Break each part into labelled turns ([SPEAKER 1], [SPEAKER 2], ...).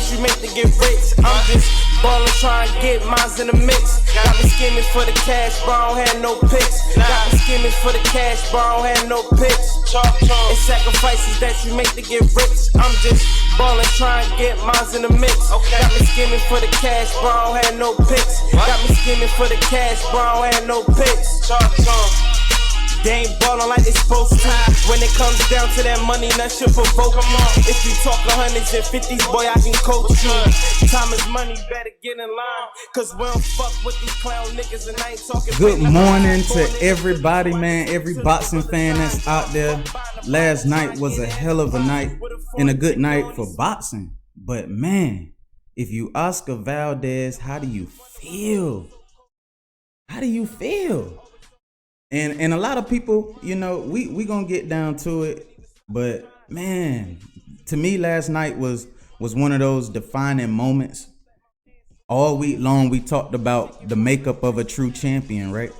[SPEAKER 1] that you make to get rich. I'm just ballin', trying to get mines in the mix. Got me scheming for the cash, but I don't have no picks. Got me scheming for the cash, but I don't have no picks. It's sacrifices that you make to get rich. I'm just ballin', trying to get mines in the mix. Got me scheming for the cash, but I don't have no picks. Got me scheming for the cash, but I don't have no picks. They ain't ballin' like they supposed to. When it comes down to that money, nothing should provoke you. If you talk 100s and 50s, boy, I can coach you. Time is money, better get in line. Cause we don't fuck with these clown niggas and I ain't talking.
[SPEAKER 2] Good morning to everybody, man. Every boxing fan that's out there. Last night was a hell of a night and a good night for boxing. But man, if you Oscar Valdez, how do you feel? How do you feel? And a lot of people, you know, we gonna get down to it, but man, to me last night was one of those defining moments. All week long we talked about the makeup of a true champion, right?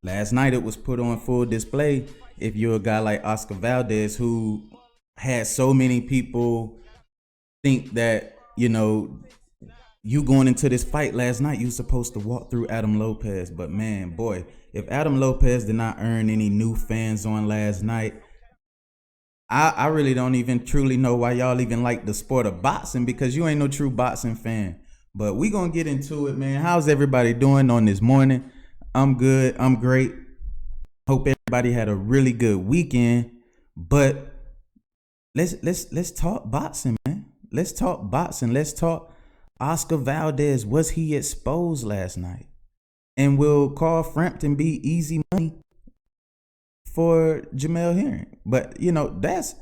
[SPEAKER 2] Last night it was put on full display if you're a guy like Oscar Valdez, who had so many people think that, you know, you going into this fight last night, you supposed to walk through Adam Lopez. But man, boy, if Adam Lopez did not earn any new fans on last night, I really don't even truly know why y'all even like the sport of boxing, because you ain't no true boxing fan. But we gonna get into it, man. How's everybody doing on this morning? I'm good. I'm great. Hope everybody had a really good weekend. But let's talk boxing, man. Let's talk boxing. Let's talk Oscar Valdez. Was he exposed last night? And will Carl Frampton be easy money for Jamel Herring? But you know, that's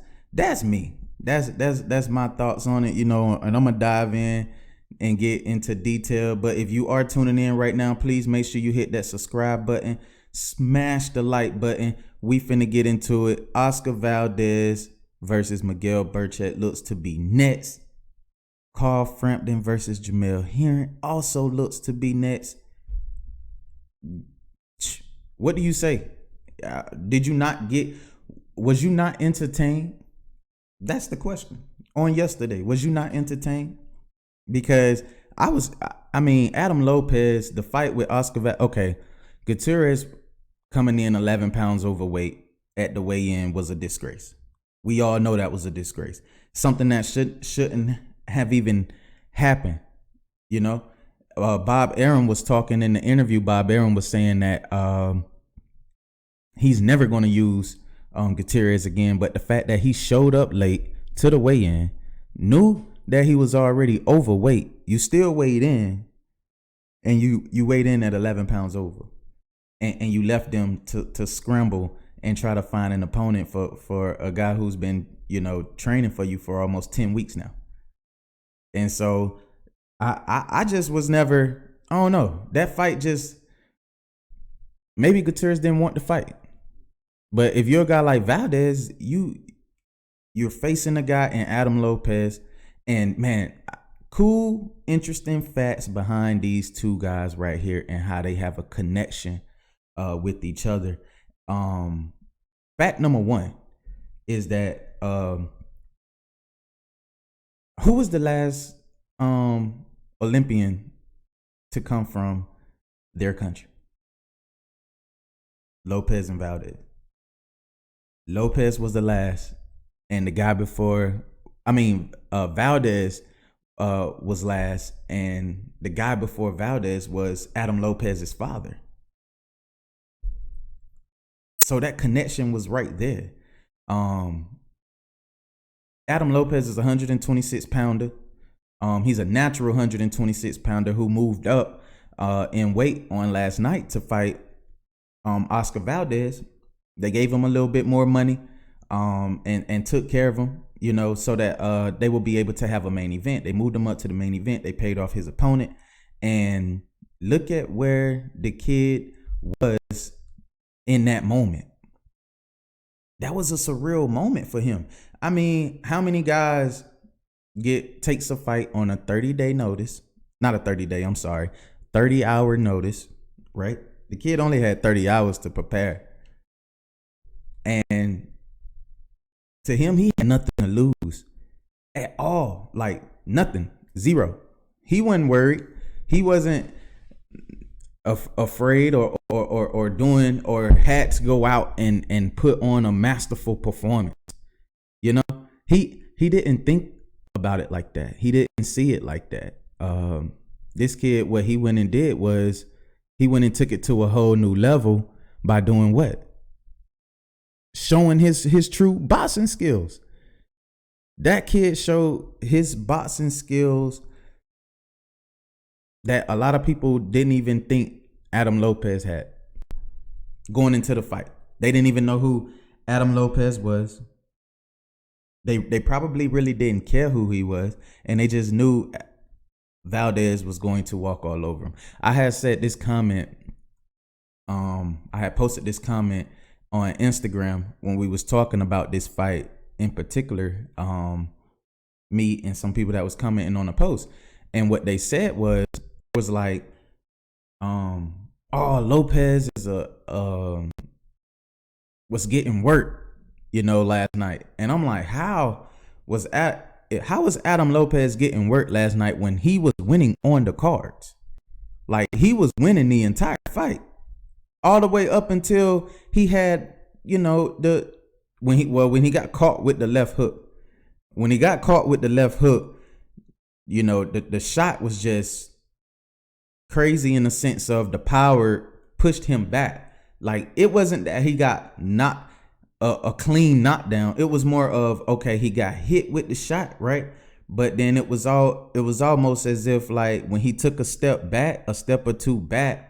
[SPEAKER 2] me. That's my thoughts on it, you know, and I'm gonna dive in and get into detail. But if you are tuning in right now, please make sure you hit that subscribe button, smash the like button. We finna get into it. Oscar Valdez versus Miguel Berchelt looks to be next. Carl Frampton versus Jamel Herring also looks to be next. What do you say? Was you not entertained? That's the question. On yesterday, was you not entertained? Because Adam Lopez, the fight with Oscar, okay, Gutierrez coming in 11 pounds overweight at the weigh-in was a disgrace. We all know that was a disgrace. Something that shouldn't have even happened, you know? Bob Arum was talking in the interview. Bob Arum was saying that he's never going to use Gutierrez again. But the fact that he showed up late to the weigh-in, knew that he was already overweight, you still weighed in, and you weighed in at 11 pounds over, and you left them to scramble and try to find an opponent for a guy who's been, you know, training for you for almost 10 weeks now. And so I just was never, I don't know. That fight just, maybe Gutierrez didn't want to fight. But if you're a guy like Valdez, you're facing a guy in Adam Lopez. And man, cool, interesting facts behind these two guys right here and how they have a connection with each other. Fact number one is that who was the last Olympian to come from their country? Lopez and Valdez. Lopez was the last, and the guy before, Valdez was last, and the guy before Valdez was Adam Lopez's father. So that connection was right there. Adam Lopez is a 126 pounder. He's a natural 126 pounder who moved up in weight on last night to fight Oscar Valdez. They gave him a little bit more money and took care of him, you know, so that they will be able to have a main event. They moved him up to the main event. They paid off his opponent. And look at where the kid was in that moment. That was a surreal moment for him. I mean, how many guys takes a fight on a 30-day notice? Not a 30-day, 30-hour notice, right? The kid only had 30 hours to prepare. And to him, he had nothing to lose at all. Like, nothing, zero. He wasn't worried. He wasn't afraid or doing or had to go out and put on a masterful performance. You know, he didn't think about it like that. He didn't see it like that. This kid, what he went and did was he went and took it to a whole new level by doing what? Showing his true boxing skills. That kid showed his boxing skills that a lot of people didn't even think Adam Lopez had going into the fight. They didn't even know who Adam Lopez was. They probably really didn't care who he was, and they just knew Valdez was going to walk all over him. I had said this comment. I had posted this comment on Instagram when we was talking about this fight in particular. Me and some people that was commenting on the post, and what they said was like, oh, Lopez is was getting work, last night. And I'm like, how was Adam Lopez getting work last night when he was winning on the cards? Like, he was winning the entire fight all the way up until he had, when he got caught with the left hook. When he got caught with the left hook, the shot was just crazy in the sense of the power pushed him back. Like, it wasn't that he got a clean knockdown. It was more of, okay, he got hit with the shot, right? But then it was almost as if, like, when he took a step or two back,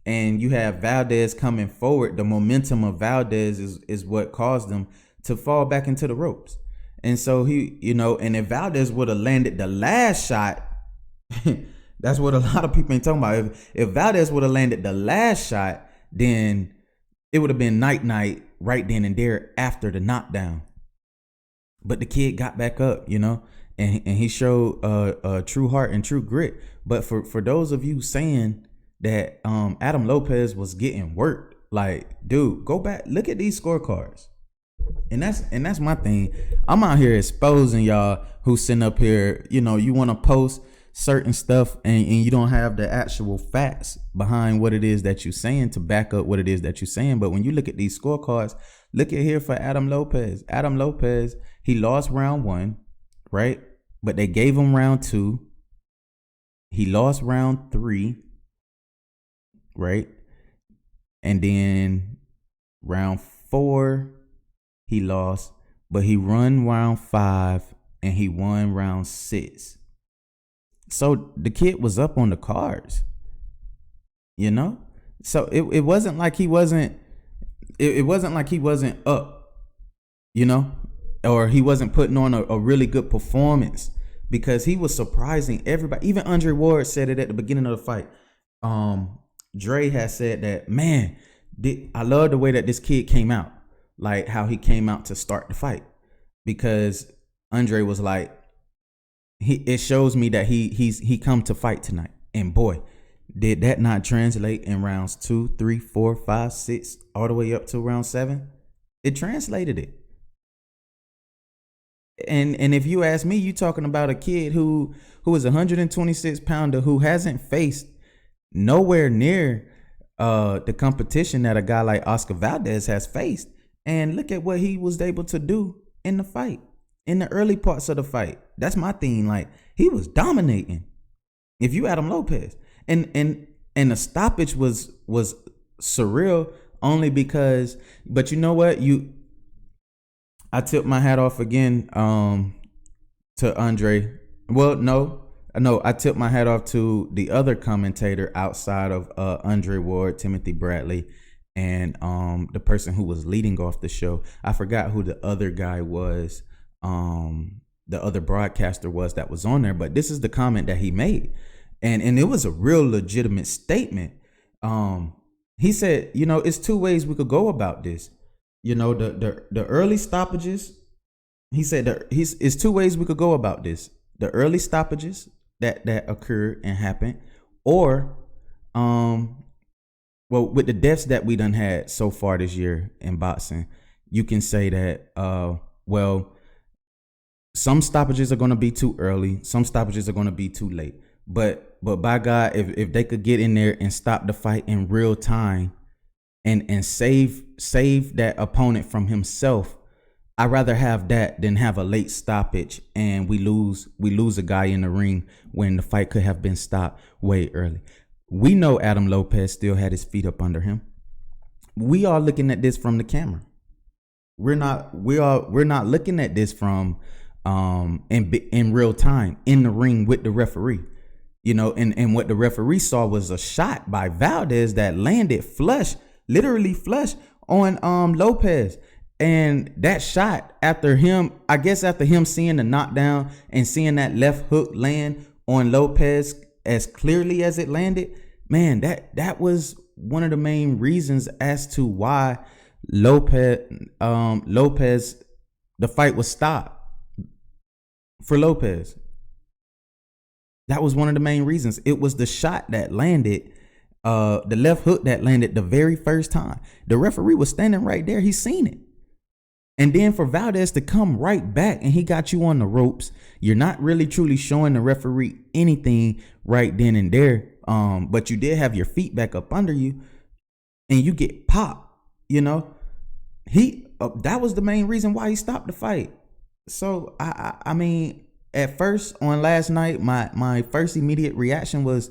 [SPEAKER 2] and you have Valdez coming forward, the momentum of Valdez is what caused him to fall back into the ropes. And so he, and if Valdez would have landed the last shot, that's what a lot of people ain't talking about. If Valdez would have landed the last shot, then it would have been night right then and there after the knockdown. But the kid got back up, and he showed true heart and true grit. But for those of you saying that Adam Lopez was getting worked, like, dude, go back, look at these scorecards. And that's my thing. I'm out here exposing y'all who sitting up here, you want to post certain stuff and you don't have the actual facts behind what it is that you're saying to back up what it is that you're saying. But when you look at these scorecards, look at here for Adam Lopez. Adam Lopez, he lost round 1, right? But they gave him round 2. He lost round 3, right? And then round 4, he lost, but he won round 5 and he won round 6. So the kid was up on the cards, So it wasn't like he wasn't. It wasn't like he wasn't up, or he wasn't putting on a really good performance, because he was surprising everybody. Even Andre Ward said it at the beginning of the fight. Dre has said that, man, I love the way that this kid came out. Like how he came out to start the fight, because Andre was like, it shows me that he come to fight tonight. And boy, did that not translate in rounds 2, 3, 4, 5, 6, all the way up to round 7? It translated it. And if you ask me, you talking about a kid who is a 126 pounder who hasn't faced nowhere near the competition that a guy like Oscar Valdez has faced. And look at what he was able to do in the fight, in the early parts of the fight. That's my thing. Like, he was dominating. If you Adam Lopez, and the stoppage was surreal only because. But you know what? I tipped my hat off again to Andre. Well, no, I tipped my hat off to the other commentator outside of Andre Ward, Timothy Bradley, and the person who was leading off the show. I forgot who the other guy was, the other broadcaster was that was on there, but this is the comment that he made. And it was a real legitimate statement. He said, it's two ways we could go about this. The early stoppages, he said it's two ways we could go about this. The early stoppages that occurred and happened, or with the deaths that we done had so far this year in boxing, you can say that, some stoppages are going to be too early. Some stoppages are going to be too late. But by God, if they could get in there and stop the fight in real time and save that opponent from himself, I'd rather have that than have a late stoppage and we lose a guy in the ring when the fight could have been stopped way early. We know Adam Lopez still had his feet up under him. We are looking at this from the camera. We're not looking at this from in real time in the ring with the referee. You know, and what the referee saw was a shot by Valdez that landed flush, literally flush on Lopez. And that shot, after him seeing the knockdown and seeing that left hook land on Lopez as clearly as it landed, man, that was one of the main reasons as to why Lopez, the fight was stopped for Lopez. That was one of the main reasons. It was the shot that landed, the left hook that landed the very first time. The referee was standing right there. He seen it. And then for Valdez to come right back and he got you on the ropes, you're not really truly showing the referee anything right then and there. But you did have your feet back up under you and you get popped, you know. That was the main reason why he stopped the fight. So, I mean, at first on last night, my first immediate reaction was,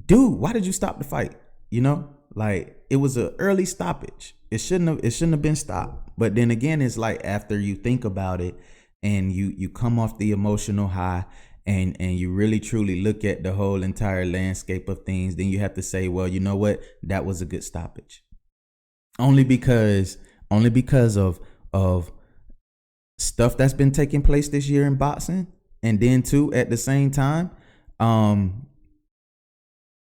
[SPEAKER 2] dude, why did you stop the fight? You know, like it was an early stoppage. It shouldn't have been stopped. But then again, it's like after you think about it and you come off the emotional high and you really truly look at the whole entire landscape of things, then you have to say, well, you know what? That was a good stoppage. Only because of stuff that's been taking place this year in boxing. And then too, at the same time,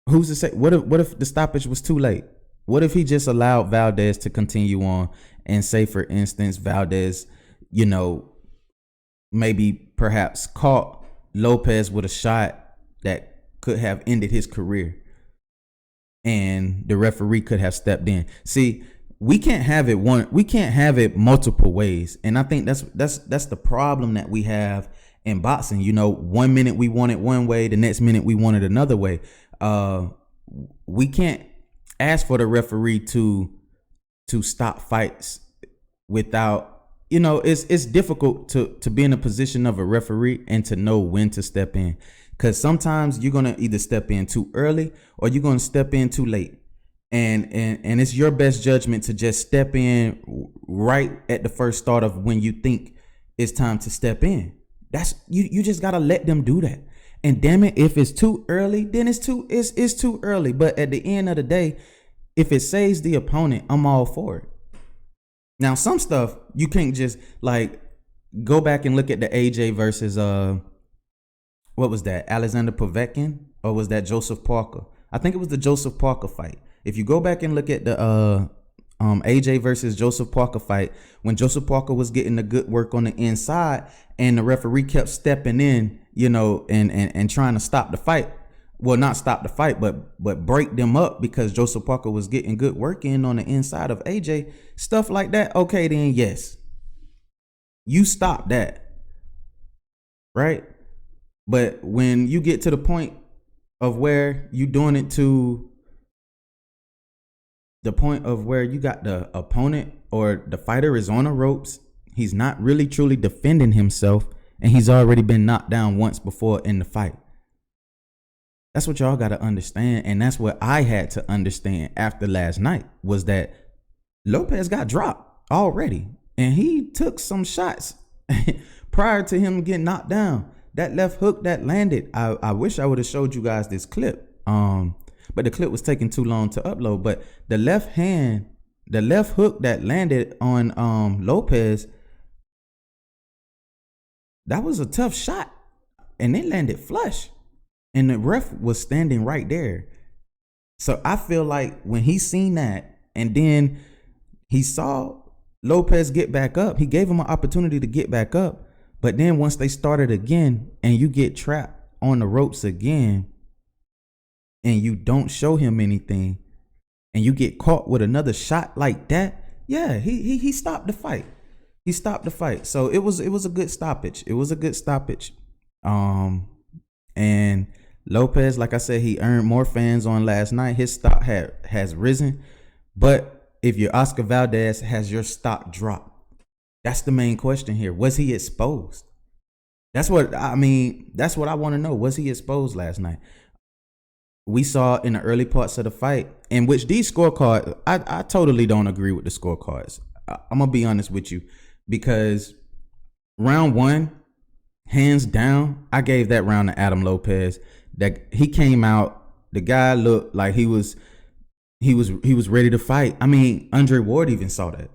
[SPEAKER 2] who's to say, what if the stoppage was too late? What if he just allowed Valdez to continue on and say, for instance, Valdez, you know, maybe perhaps caught Lopez with a shot that could have ended his career and the referee could have stepped in. See, we can't have it multiple ways. And I think that's the problem that we have in boxing. You know, 1 minute we want it one way, the next minute we want it another way. We can't ask for the referee to stop fights without, you know, it's difficult to be in a position of a referee and to know when to step in, because sometimes you're gonna either step in too early or you're gonna step in too late, and it's your best judgment to just step in right at the first start of when you think it's time to step in. That's you just gotta let them do that. And damn it, if it's too early, then it's too early. But at the end of the day, if it saves the opponent, I'm all for it. Now, some stuff you can't just like go back and look at the AJ versus what was that? Alexander Povetkin, or was that Joseph Parker? I think it was the Joseph Parker fight. If you go back and look at the AJ versus Joseph Parker fight, when Joseph Parker was getting the good work on the inside and the referee kept stepping in, you know, and trying to stop the fight. Well, not stop the fight, but break them up, because Joseph Parker was getting good work in on the inside of AJ. Stuff like that. Okay, then yes, you stop that, right? But when you get to the point of where you doing it to the point of where you got the opponent or the fighter is on the ropes, he's not really truly defending himself, and he's already been knocked down once before in the fight. That's what y'all got to understand. And that's what I had to understand after last night, was that Lopez got dropped already. And he took some shots prior to him getting knocked down. That left hook that landed, I wish I would have showed you guys this clip. But the clip was taking too long to upload. But the left hook that landed on Lopez, that was a tough shot. And it landed flush. And the ref was standing right there. So I feel like when he seen that and then he saw Lopez get back up, he gave him an opportunity to get back up. But then once they started again and you get trapped on the ropes again and you don't show him anything and you get caught with another shot like that, yeah, he stopped the fight. He stopped the fight. So it was a good stoppage. It was a good stoppage. And Lopez, like I said, he earned more fans on last night. His stock has risen. But if you're Oscar Valdez, has your stock dropped? That's the main question here. Was he exposed? That's what I want to know. Was he exposed last night? We saw in the early parts of the fight, in which these scorecards, I totally don't agree with the scorecards. I'm going to be honest with you, because round one, hands down, I gave that round to Adam Lopez. That he came out, the guy looked like he was ready to fight. I mean, Andre Ward even saw that.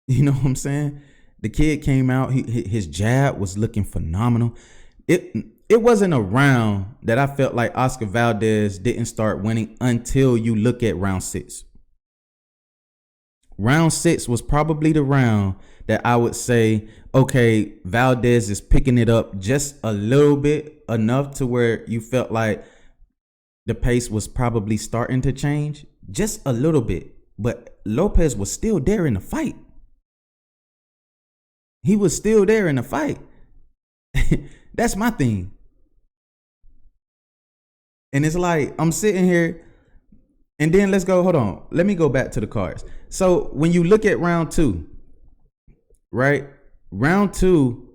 [SPEAKER 2] You know what I'm saying? The kid came out, his jab was looking phenomenal. It wasn't a round that I felt like Oscar Valdez didn't start winning until you look at round 6. Round 6 was probably the round that I would say, okay, Valdez is picking it up just a little bit, enough to where you felt like the pace was probably starting to change just a little bit. But Lopez was still there in the fight. He was still there in the fight. That's my thing. And it's like, I'm sitting here, and then hold on. Let me go back to the cards. So when you look at round 2, right? Round 2,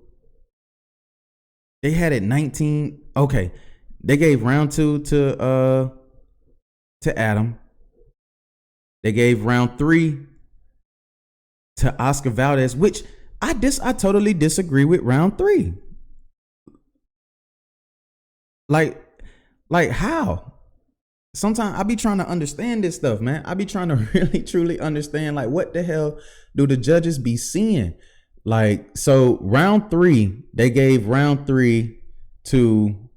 [SPEAKER 2] they had it 19. Okay. They gave round 2 to Adam. They gave round 3 to Oscar Valdez, which I totally disagree with round 3. Like how? Sometimes I be trying to understand this stuff, man. I be trying to really truly understand, like, what the hell do the judges be seeing? Like, so round 3, they gave round 3 to,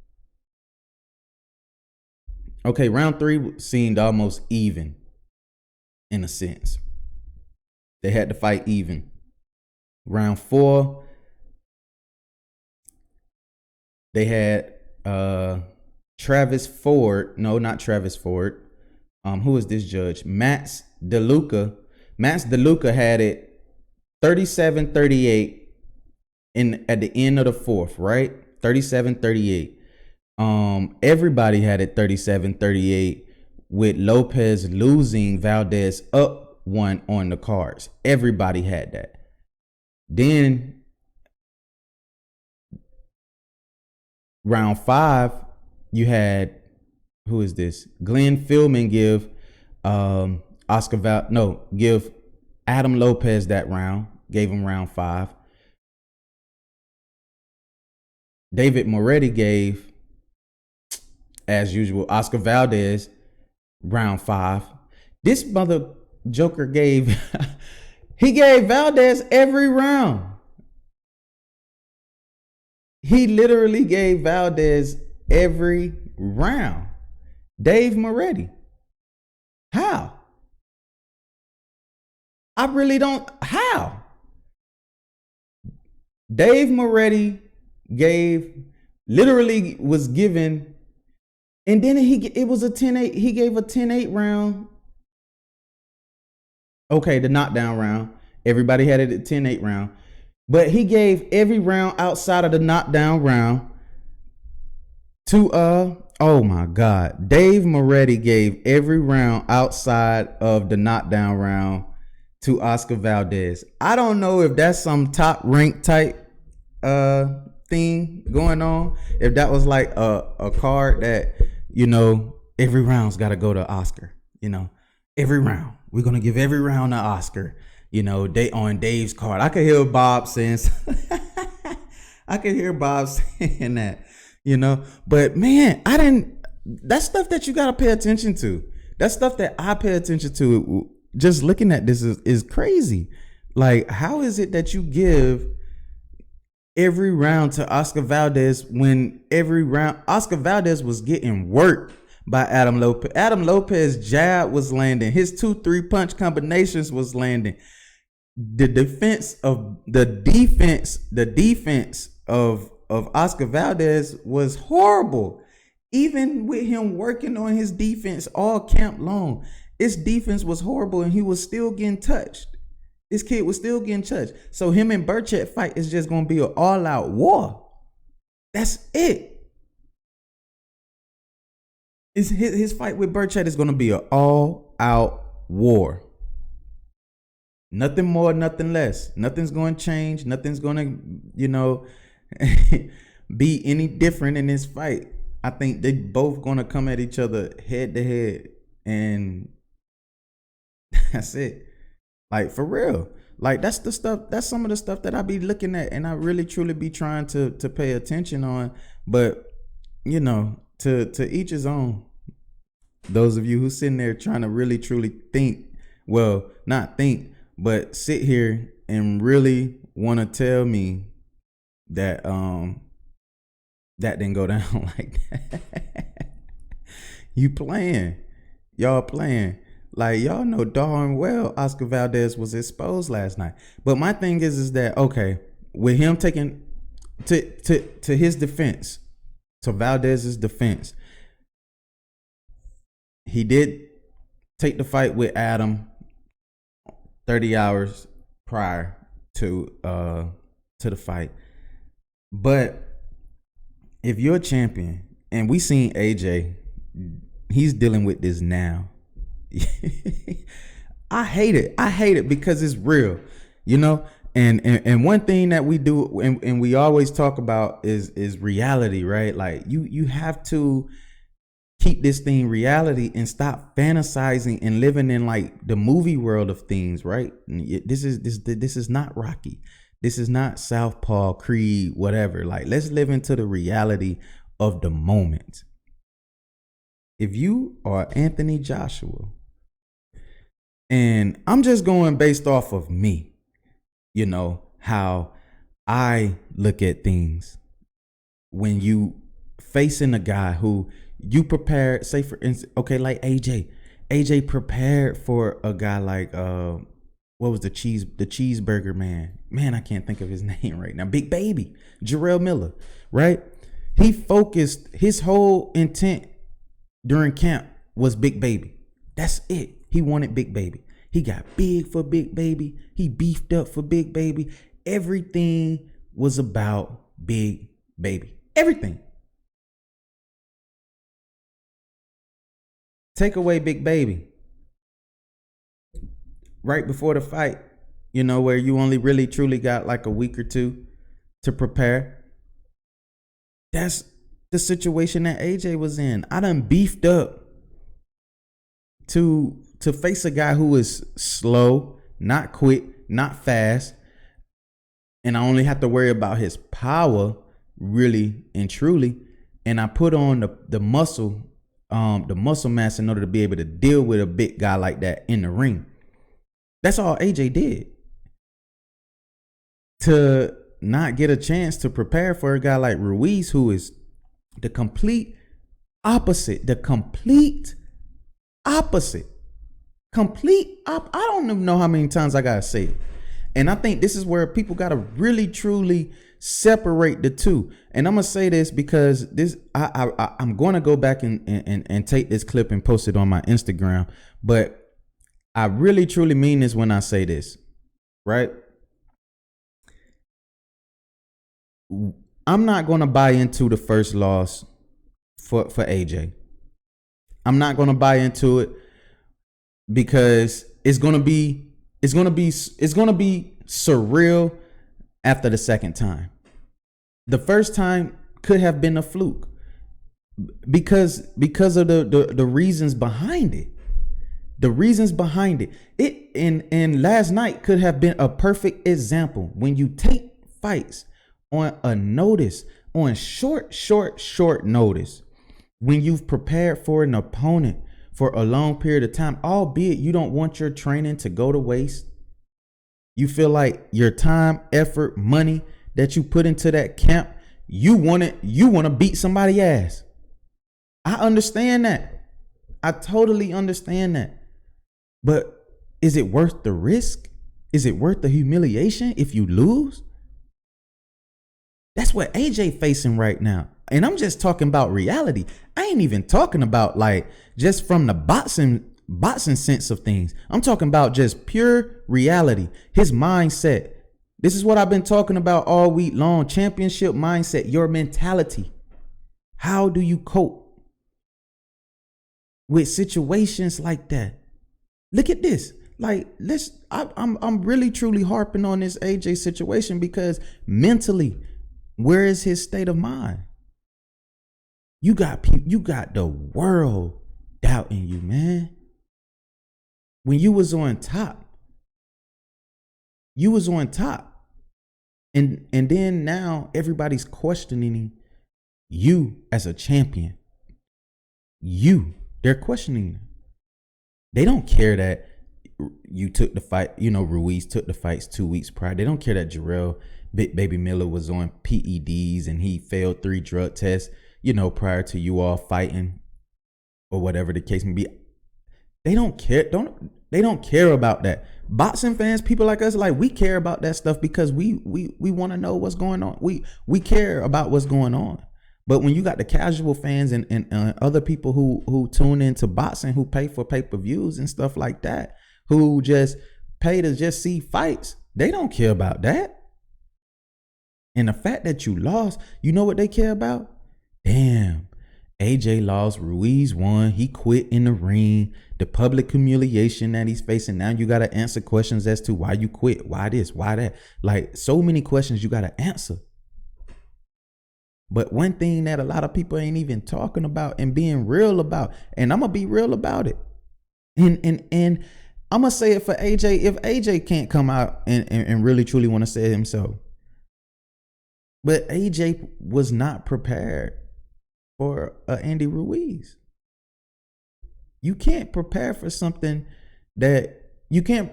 [SPEAKER 2] okay, round 3 seemed almost even in a sense. They had to fight even. Round 4, they had Travis Ford. No, not Travis Ford. Who is this judge? Max DeLuca. Max DeLuca had it 37-38 at the end of the 4th, right? 37-38. Everybody had it 37-38 with Lopez losing Valdez up 1 on the cards. Everybody had that. Then round 5, you had, who is this? Glenn Philman give give Adam Lopez that round. Gave him round 5. David Moretti gave, as usual, Oscar Valdez round 5. This mother joker gave he gave Valdez every round. He literally gave Valdez every round. Dave Moretti. How? I really don't. How? Dave Moretti literally was given, and then it was a 10-8. He gave a 10-8 round. Okay, the knockdown round. Everybody had it at 10-8 round. But he gave every round outside of the knockdown round to oh my God. Dave Moretti gave every round outside of the knockdown round to Oscar Valdez. I don't know if that's some top rank type thing going on. If that was like a card that, you know, every round's got to go to Oscar, you know. Every round. We're going to give every round to Oscar. You know, on Dave's card. I could hear Bob saying that, you know. But man, that's stuff that you gotta pay attention to. That's stuff that I pay attention to. Just looking at this is crazy. Like, how is it that you give every round to Oscar Valdez when every round Oscar Valdez was getting worked by Adam Lopez? Adam Lopez jab was landing. His 2-3 punch combinations was landing. The defense of Oscar Valdez was horrible. Even with him working on his defense all camp long, his defense was horrible, and he was still getting touched. This kid was still getting touched. So him and Berchelt fight is just gonna be an all-out war. That's it. His fight with Berchelt is gonna be an all-out war. Nothing more, nothing less. Nothing's gonna change. Nothing's gonna, be any different in this fight. I think they both gonna come at each other head to head, and that's it. Like, for real. Like, that's some of the stuff that I be looking at, and I really truly be trying to pay attention on. But to each his own. Those of you who sitting there trying to really truly think, well, not think, but sit here and really want to tell me that that didn't go down like that. Y'all playing. Like, y'all know darn well Oscar Valdez was exposed last night. But my thing is that, okay, with him taking to his defense, to Valdez's defense, he did take the fight with Adam 30 hours prior to the fight. But if you're a champion, and we seen AJ, he's dealing with this now. I hate it because it's real, and one thing that we do and we always talk about is reality, right? Like, you have to keep this thing reality and stop fantasizing and living in like the movie world of things, right? This is not Rocky. This is not Southpaw, Creed, whatever. Like, let's live into the reality of the moment. If you are Anthony Joshua, and I'm just going based off of me, how I look at things. When you facing a guy who you prepared, say for instance, okay, like AJ prepared for a guy like what was the cheeseburger man, I can't think of his name right now, Big Baby, Jarrell Miller, right? He focused, his whole intent during camp was Big Baby. That's it. He wanted Big Baby. He got big for Big Baby. He beefed up for Big Baby. Everything was about Big Baby. Everything. Take away Big Baby right before the fight, where you only really truly got like a week or two to prepare. That's the situation that AJ was in. I done beefed up to face a guy who is slow, not quick, not fast, and I only have to worry about his power, really and truly. And I put on the muscle mass in order to be able to deal with a big guy like that in the ring. That's all AJ did. To not get a chance to prepare for a guy like Ruiz, who is the complete opposite. I don't even know how many times I gotta say it. And I think this is where people gotta really truly separate the two. And I'm gonna say this because I'm gonna go back and take this clip and post it on my Instagram. But I really truly mean this when I say this, right? I'm not gonna buy into the first loss for AJ. I'm not gonna buy into it because it's gonna be surreal after the second time. The first time could have been a fluke because of the reasons behind it. The reasons behind it. And last night could have been a perfect example. When you take fights on a notice, on short notice, when you've prepared for an opponent for a long period of time, albeit you don't want your training to go to waste. You feel like your time, effort, money that you put into that camp, you want to beat somebody's ass. I understand that. I totally understand that. But is it worth the risk? Is it worth the humiliation if you lose? That's what AJ facing right now. And I'm just talking about reality. I ain't even talking about like just from the boxing
[SPEAKER 3] boxing sense of things. I'm talking about just pure reality. His mindset. This is what I've been talking about all week long. Championship mindset, your mentality. How do you cope with situations like that? Look at this. Like, I'm really truly harping on this AJ situation because mentally, where is his state of mind? You got the world doubting you, man. When you was on top, and then now everybody's questioning you as a champion. They're questioning you. They don't care that you took the fight, Ruiz took the fights 2 weeks prior. They don't care that Jarrell Big Baby Miller was on PEDs and he failed 3 drug tests, prior to you all fighting or whatever the case may be. They don't care. They don't care about that. Boxing fans, people like us, like we care about that stuff because we want to know what's going on. We care about what's going on. But when you got the casual fans and other people who tune into boxing, who pay for pay-per-views and stuff like that, who just pay to just see fights, they don't care about that. And the fact that you lost, you know what they care about? Damn, AJ lost, Ruiz won, he quit in the ring, the public humiliation that he's facing. Now you got to answer questions as to why you quit, why this, why that. Like so many questions you got to answer. But one thing that a lot of people ain't even talking about and being real about, and I'm going to be real about it. And I'm going to say it for AJ. If AJ can't come out and really truly want to say it himself, but AJ was not prepared for Andy Ruiz. You can't prepare for something that you can't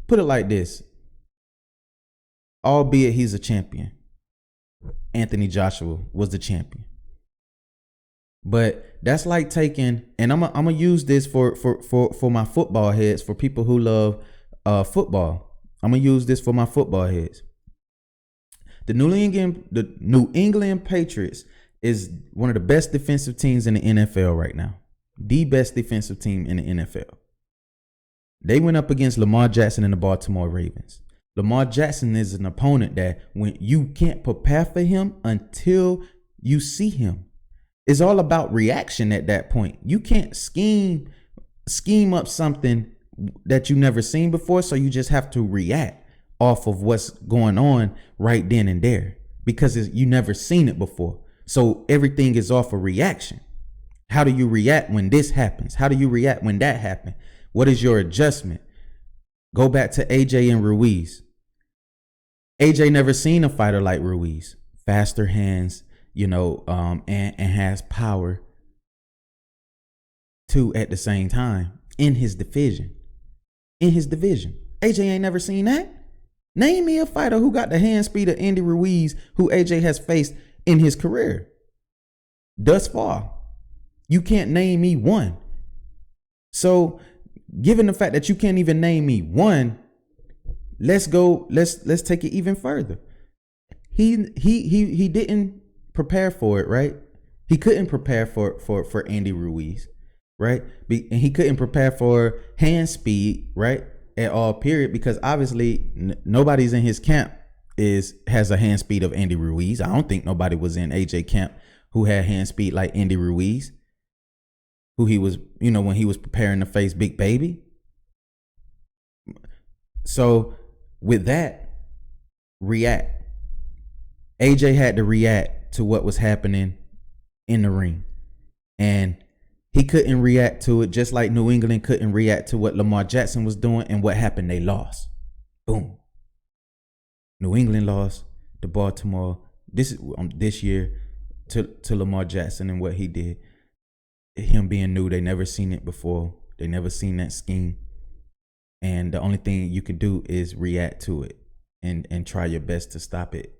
[SPEAKER 3] put it like this. Albeit he's a champion. Anthony Joshua was the champion. But that's like taking, and I'm gonna use this for my football heads, for people who love football. I'm gonna use this for my football heads. The New England Patriots is one of the best defensive teams in the NFL right now. The best defensive team in the NFL. They went up against Lamar Jackson and the Baltimore Ravens. Lamar Jackson is an opponent that when you can't prepare for him until you see him. It's all about reaction at that point. You can't scheme up something that you never seen before, so you just have to react off of what's going on right then and there because you never seen it before. So everything is off a reaction. How do you react when this happens? How do you react when that happens? What is your adjustment? Go back to AJ and Ruiz. AJ never seen a fighter like Ruiz. Faster hands, and has power too at the same time in his division. AJ ain't never seen that. Name me a fighter who got the hand speed of Andy Ruiz who AJ has faced in his career thus far. You can't name me one. So given the fact that you can't even name me one, let's take it even further. He didn't prepare for it, right? He couldn't prepare for Andy Ruiz, right? And he couldn't prepare for hand speed, right? At all, period, because obviously nobody's in his camp has a hand speed of Andy Ruiz. I don't think nobody was in AJ camp who had hand speed like Andy Ruiz, who he was, when he was preparing to face Big Baby. So with that, react. AJ had to react to what was happening in the ring. And he couldn't react to it, just like New England couldn't react to what Lamar Jackson was doing, and what happened, they lost. Boom. New England lost to Baltimore this year to Lamar Jackson and what he did. Him being new, they never seen it before. They never seen that scheme. And the only thing you can do is react to it and try your best to stop it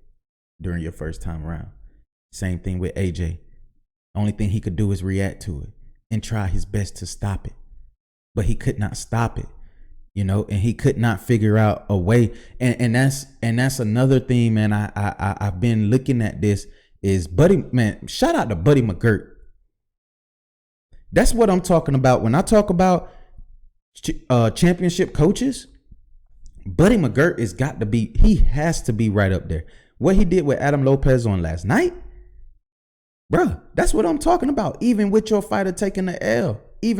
[SPEAKER 3] during your first time around. Same thing with AJ. Only thing he could do is react to it and try his best to stop it. But he could not stop it, and he could not figure out a way. And that's another thing, man. I've been looking at this is Buddy, man, shout out to Buddy McGirt. That's what I'm talking about. When I talk about championship coaches, Buddy McGirt he has to be right up there. What he did with Adam Lopez on last night, bruh, that's what I'm talking about. Even with your fighter taking the L, it's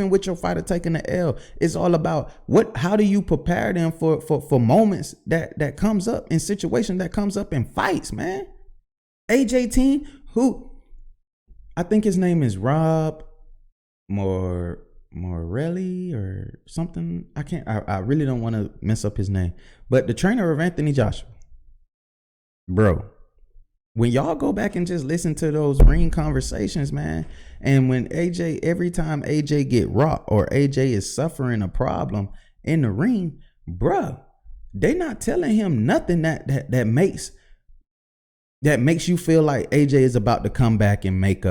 [SPEAKER 3] all about how do you prepare them for moments that comes up in situations that comes up in fights, man. AJ Teen, who I think his name is Rob Morelli or something. I really don't want to mess up his name. But the trainer of Anthony Joshua, bro, when y'all go back and just listen to those ring conversations, man, and when every time AJ get rocked or AJ is suffering a problem in the ring, bro, they not telling him nothing that makes you feel like AJ is about to come back and make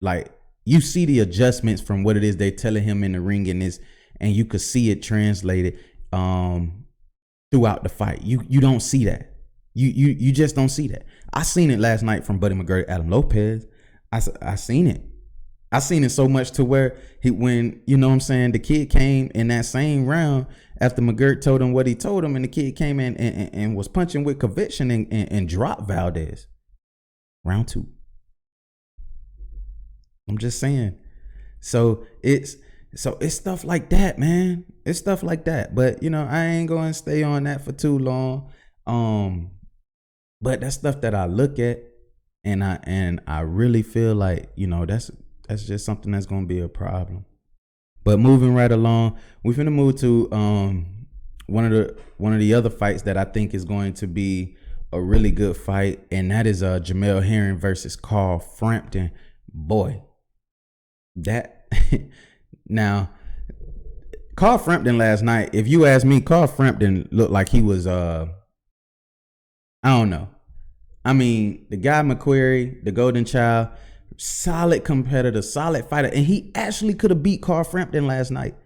[SPEAKER 3] like, you see the adjustments from what it is they telling him in the ring and you could see it translated throughout the fight. You don't see that. You just don't see that. I seen it last night from Buddy McGirt, Adam Lopez. I seen it. I seen it so much to where when you know what I'm saying, the kid came in that same round after McGirt told him what he told him, and the kid came in and was punching with conviction and dropped Valdez. Round 2. I'm just saying. So it's stuff like that, man. It's stuff like that. But I ain't going to stay on that for too long. But that's stuff that I look at and I really feel like, that's just something that's going to be a problem. But moving right along, we're going to move to one of the other fights that I think is going to be a really good fight, and that is Jamel Herring versus Carl Frampton. Boy, that now Carl Frampton last night, if you ask me, Carl Frampton looked like he was I don't know. I mean, the guy McQuarrie, the Golden Child, solid competitor, solid fighter, and he actually could have beat Carl Frampton last night.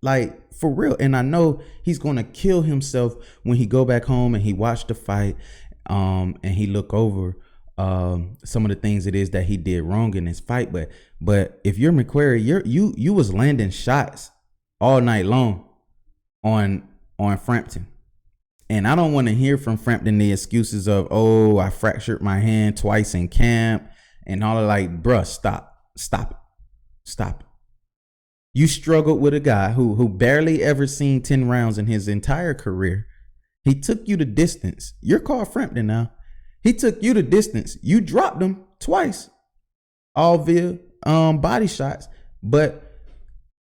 [SPEAKER 3] Like, for real. And I know he's going to kill himself when he go back home and he watch the fight and he look over some of the things it is that he did wrong in his fight. But if you're McQuarrie, you was landing shots all night long on Frampton. And I don't want to hear from Frampton the excuses of, oh, I fractured my hand twice in camp and all of, like, bruh, stop it. You struggled with a guy who barely ever seen 10 rounds in his entire career. He took you the distance. You're Carl Frampton now. He took you the distance. You dropped him twice, all via body shots. But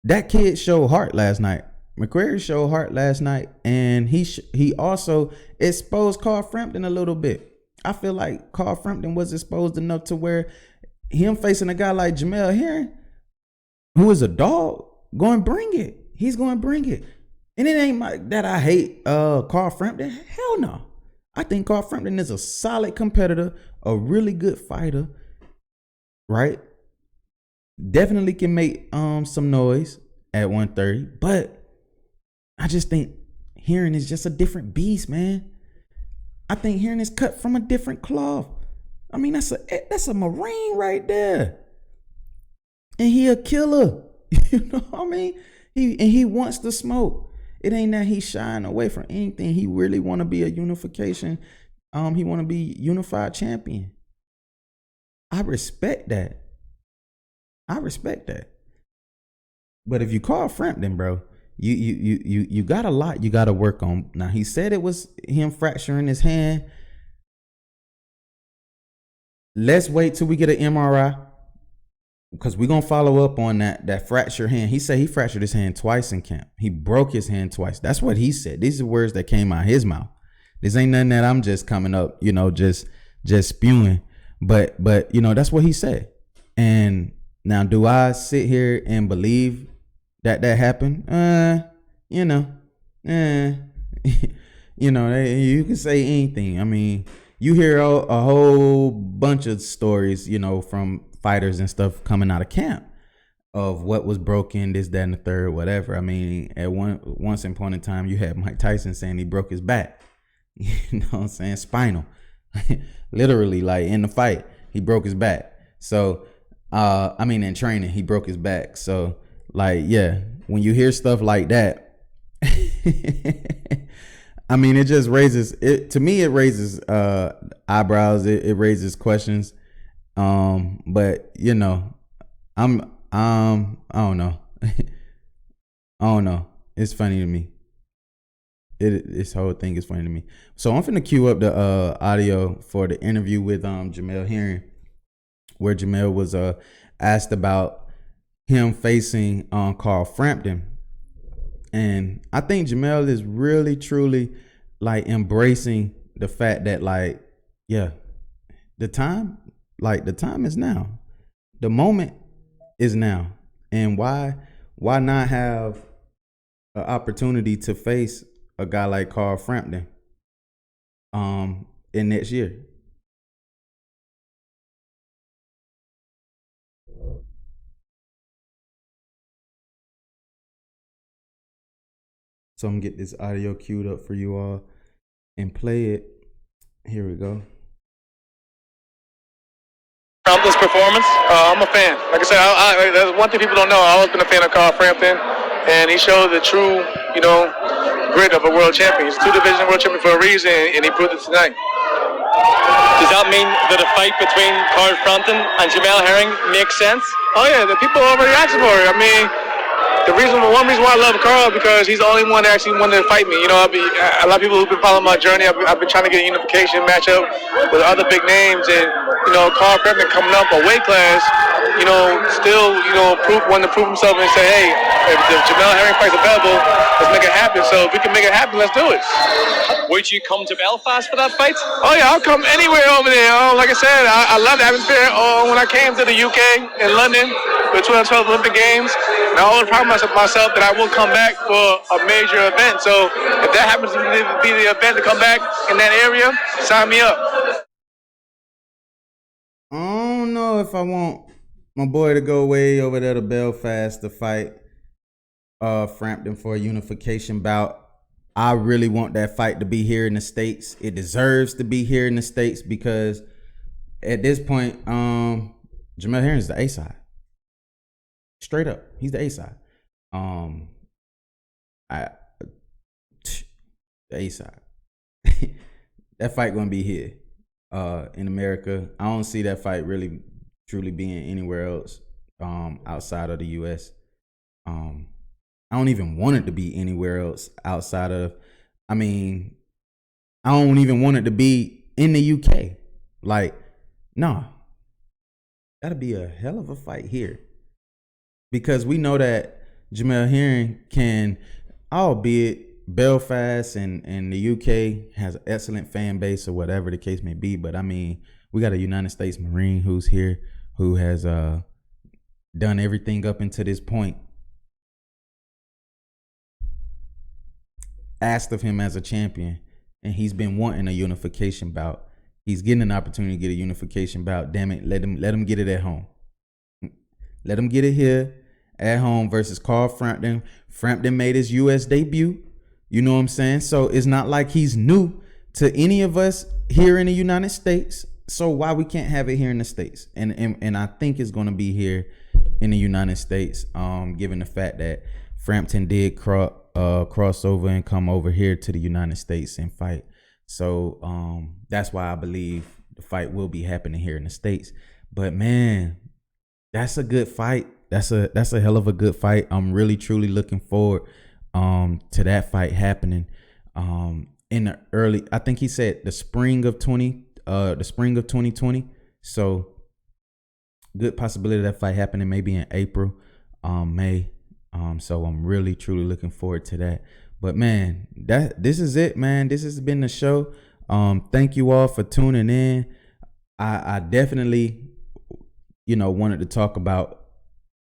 [SPEAKER 3] that kid showed heart last night. McQuarrie showed heart last night, and he also exposed Carl Frampton a little bit. I feel like Carl Frampton was exposed enough to where him facing a guy like Jamel Herring, who is a dog, going to bring it. He's going to bring it. And it ain't like that I hate Carl Frampton. Hell no. I think Carl Frampton is a solid competitor, a really good fighter, right? Definitely can make some noise at 130, but I just think Herring is just a different beast, man. I think Herring is cut from a different cloth. I mean, that's a Marine right there. And he a killer. You know what I mean? He wants to smoke. It ain't that he's shying away from anything. He really want to be a unification. He want to be unified champion. I respect that. But if you call Frampton, bro, you got a lot you got to work on. Now, he said it was him fracturing his hand. Let's wait till we get an MRI, because we're going to follow up on that fractured hand. He said he fractured his hand twice in camp. He broke his hand twice. That's what he said. These are words that came out of his mouth. This ain't nothing that I'm just coming up, just spewing. But that's what he said. And now, do I sit here and believe that happened? You can say anything. I mean, you hear a whole bunch of stories, from fighters and stuff coming out of camp of what was broken, this, that, and the third, whatever. I mean, at once in point in time, you had Mike Tyson saying he broke his back. You know what I'm saying? Spinal. Literally, like in the fight, he broke his back. So I mean, in training, he broke his back. So, like, yeah, when you hear stuff like that, I mean, it just raises it to me. It raises eyebrows. It raises questions. But you know, I don't know. I don't know. It's funny to me. This whole thing is funny to me. So I'm finna cue up the audio for the interview with Jamel Herring, where Jamel was asked about him facing Carl Frampton. And I think Jamel is really truly like embracing the fact that, like, yeah, the time is now. The moment is now. And why not have an opportunity to face a guy like Carl Frampton in next year? So I'm gonna get this audio queued up for you all and play it. Here we go.
[SPEAKER 4] Frampton's performance, I'm a fan. Like I said, there's one thing people don't know. I've always been a fan of Carl Frampton, and he showed the true, grit of a world champion. He's a two-division world champion for a reason, and he proved it tonight.
[SPEAKER 5] Does that mean that a fight between Carl Frampton and Jamel Herring makes sense?
[SPEAKER 4] Oh yeah, the people are already asking for it. I mean, one reason why I love Carl because he's the only one that actually wanted to fight me. A lot of people who've been following my journey, I've been trying to get a unification matchup with other big names, and Carl Frampton coming up a weight class, still wanting to prove himself and say, hey, if Jamel Herring fight's available, let's make it happen. So if we can make it happen, let's do it.
[SPEAKER 5] Would you come to Belfast for that fight?
[SPEAKER 4] Oh yeah, I'll come anywhere over there. Like I said, I love the atmosphere. When I came to the UK in London for the 2012 Olympic Games, and I always promised myself that I will come back for a major event. So if that happens to be the event to come back in that area, sign me up.
[SPEAKER 2] I don't know if I want my boy to go way over there to Belfast to fight Frampton for a unification bout. I really want that fight to be here in the States. It deserves to be here in the States because at this point, Jamel Herring is the A side. Straight up, he's the A side. The A side. That fight gonna be here in America. I don't see that fight really truly being anywhere else outside of the US. I don't even want it to be anywhere else outside of, I don't even want it to be in the UK. Like, nah, that'll be a hell of a fight here. Because we know that Jamel Herring can, albeit Belfast and the UK has an excellent fan base or whatever the case may be. But we got a United States Marine who's here, who has done everything up until this point. Asked of him as a champion, and he's been wanting a unification bout. He's getting an opportunity to get a unification bout. Damn it, let him get it at home. Let him get it here at home versus Carl Frampton. Frampton made his US debut. You know what I'm saying? So it's not like he's new to any of us here in the United States. So why we can't have it here in the States? And I think it's gonna be here in the United States, given the fact that Frampton did cross over and come over here to the United States and fight. So that's why I believe the fight will be happening here in the States. But man, that's a good fight. That's a hell of a good fight. I'm really truly looking forward to that fight happening in the early, I think he said the spring of 2020. So good possibility of that fight happening maybe in April, May. So I'm really truly looking forward to that. But man, this is it, man. This has been the show. Thank you all for tuning in. I definitely, wanted to talk about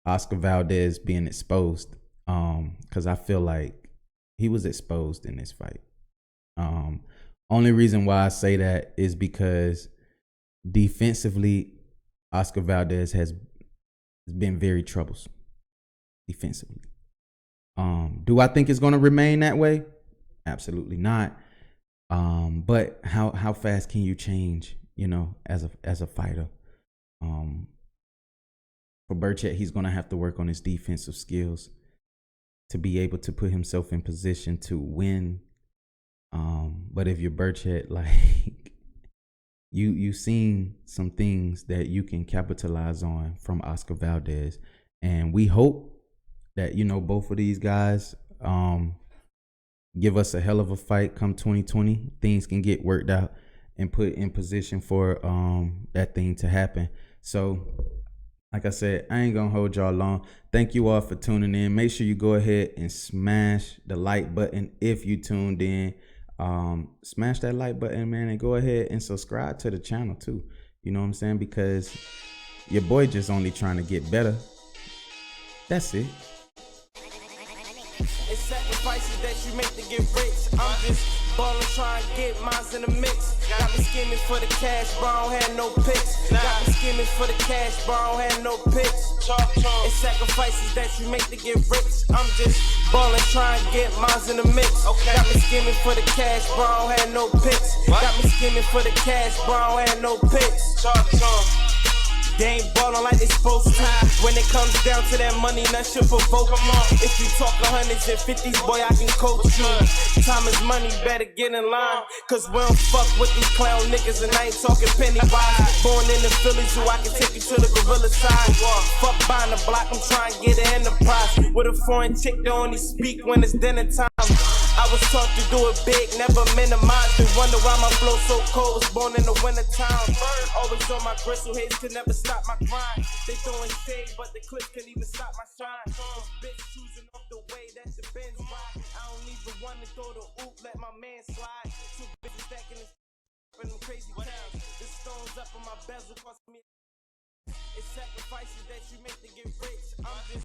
[SPEAKER 2] Oscar Valdez being exposed. Because I feel like he was exposed in this fight. Only reason why I say that is because defensively, Oscar Valdez has been very troublesome. Defensively. Do I think it's going to remain that way? Absolutely not. But how fast can you change, as a fighter?
[SPEAKER 3] For Berchelt, he's going to have to work on his defensive skills to be able to put himself in position to win. But if you're Berchelt, like you've seen some things that you can capitalize on from Oscar Valdez, and we hope that both of these guys give us a hell of a fight come 2020. Things can get worked out and put in position for that thing to happen. So, like I said, I ain't gonna hold y'all long. Thank you all for tuning in. Make sure you go ahead and smash the like button if you tuned in. Smash that like button, man, and go ahead and subscribe to the channel too. You know what I'm saying? Because your boy just only trying to get better. That's it.
[SPEAKER 1] It's sacrifices that you make to get rich. I'm just ballin', trying to get mines in the mix. Got me scheming for the cash, but I don't have no picks. Got me scheming for the cash, but I don't have no picks. It's sacrifices that you make to get rich. I'm just ballin', trying to get mines in the mix. Got me scheming for the cash, but I don't have no picks. Got me scheming for the cash, but I don't have no picks. They ain't ballin' like they supposed to. When it comes down to that money, none should provoke me. If you talk 100s and 50s, boy, I can coach you. Time is money, better get in line. Cause we don't fuck with these clown niggas, and I ain't talking penny wise. Born in the Phillies, so I can take you to the gorilla side. Fuck buying the block, I'm trying to get an enterprise. With a foreign chick that only speak when it's dinner time. I was taught to do it big, never minimize. They wonder why my flow so cold, was born in the wintertime. Always on my gristle, haters could never stop my grind. They throwing shade, but the clips can't even stop my shine. This bitch choosing off the way that the Benz ride. I don't even want to throw the oop, let my man slide. Two bitches stacking this in them crazy towns. The stones up on my bezel cost me. It's sacrifices that you make to get rich. I'm just